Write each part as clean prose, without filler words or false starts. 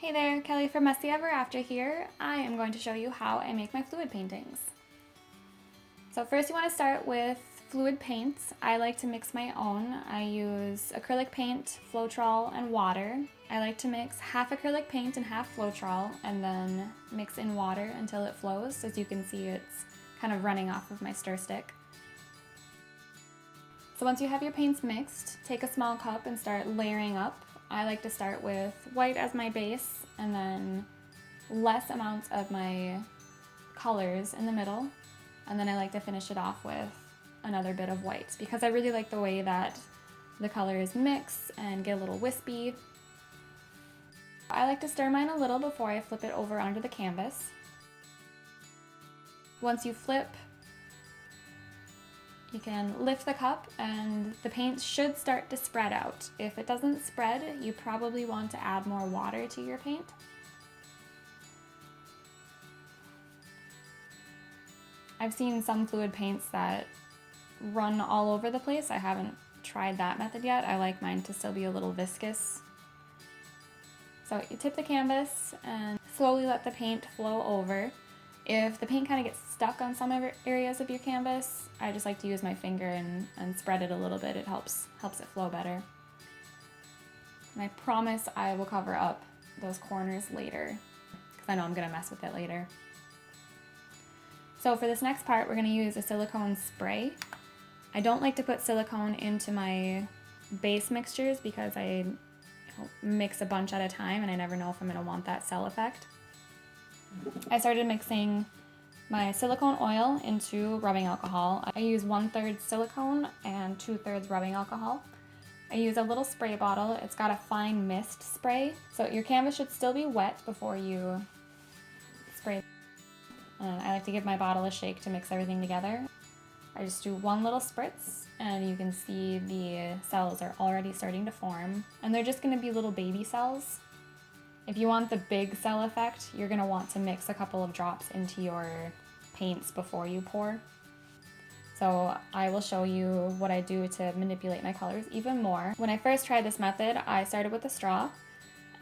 Hey there, Kelly from Messy Ever After here. I am going to show you how I make my fluid paintings. So first you want to start with fluid paints. I like to mix my own. I use acrylic paint, Floetrol, and water. I like to mix half acrylic paint and half Floetrol and then mix in water until it flows. As you can see, it's kind of running off of my stir stick. So once you have your paints mixed, take a small cup and start layering up. I like to start with white as my base and then less amounts of my colors in the middle. And then I like to finish it off with another bit of white because I really like the way that the colors mix and get a little wispy. I like to stir mine a little before I flip it over onto the canvas. Once you flip, you can lift the cup and the paint should start to spread out. If it doesn't spread, you probably want to add more water to your paint. I've seen some fluid paints that run all over the place. I haven't tried that method yet. I like mine to still be a little viscous. So you tip the canvas and slowly let the paint flow over. If the paint kind of gets stuck on some areas of your canvas, I just like to use my finger and spread it a little bit. It helps it flow better. And I promise I will cover up those corners later because I know I'm going to mess with it later. So for this next part, we're going to use a silicone spray. I don't like to put silicone into my base mixtures because I mix a bunch at a time and I never know if I'm going to want that cell effect. I started mixing my silicone oil into rubbing alcohol. I use 1/3 silicone and 2/3 rubbing alcohol. I use a little spray bottle. It's got a fine mist spray, so your canvas should still be wet before you spray. I like to give my bottle a shake to mix everything together. I just do one little spritz and you can see the cells are already starting to form, and they're just going to be little baby cells. If you want the big cell effect, you're going to want to mix a couple of drops into your paints before you pour. So I will show you what I do to manipulate my colors even more. When I first tried this method, I started with a straw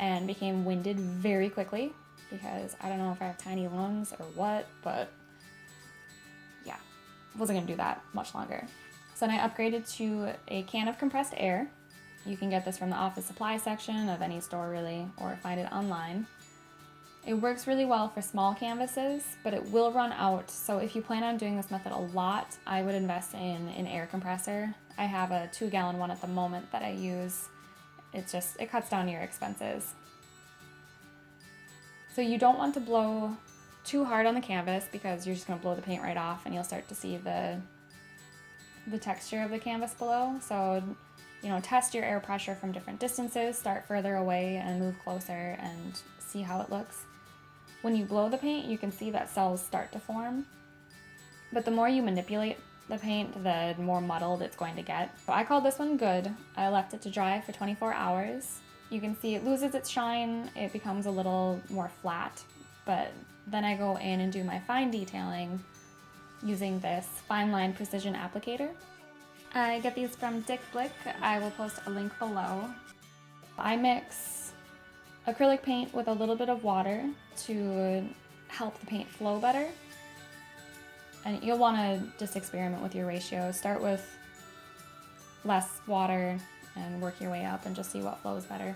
and became winded very quickly because I don't know if I have tiny lungs or what, but yeah, wasn't going to do that much longer. So then I upgraded to a can of compressed air. You can get this from the office supply section of any store really, or find it online. It works really well for small canvases, but it will run out. So if you plan on doing this method a lot, I would invest in an air compressor. I have a 2-gallon one at the moment that I use. It cuts down your expenses. So you don't want to blow too hard on the canvas because you're just gonna blow the paint right off and you'll start to see the texture of the canvas below. So test your air pressure from different distances, start further away and move closer and see how it looks. When you blow the paint, you can see that cells start to form, but the more you manipulate the paint, the more muddled it's going to get. So I call this one good. I left it to dry for 24 hours. You can see it loses its shine, it becomes a little more flat, but then I go in and do my fine detailing using this fine line precision applicator. I get these from Dick Blick. I will post a link below. I mix acrylic paint with a little bit of water to help the paint flow better. And you'll want to just experiment with your ratio. Start with less water and work your way up and just see what flows better.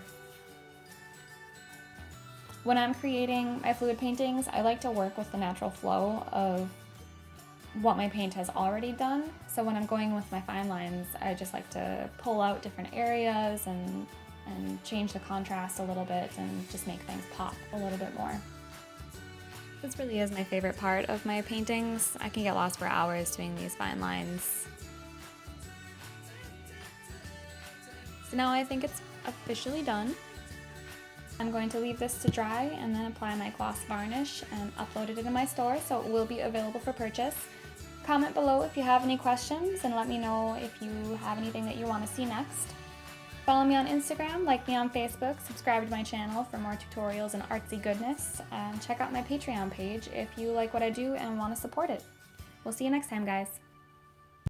When I'm creating my fluid paintings, I like to work with the natural flow of what my paint has already done. So when I'm going with my fine lines, I just like to pull out different areas and change the contrast a little bit and just make things pop a little bit more. This really is my favorite part of my paintings. I can get lost for hours doing these fine lines. So now I think it's officially done. I'm going to leave this to dry and then apply my gloss varnish and upload it into my store so it will be available for purchase. Comment below if you have any questions and let me know if you have anything that you want to see next. Follow me on Instagram, like me on Facebook, subscribe to my channel for more tutorials and artsy goodness, and check out my Patreon page if you like what I do and want to support it. We'll see you next time, guys.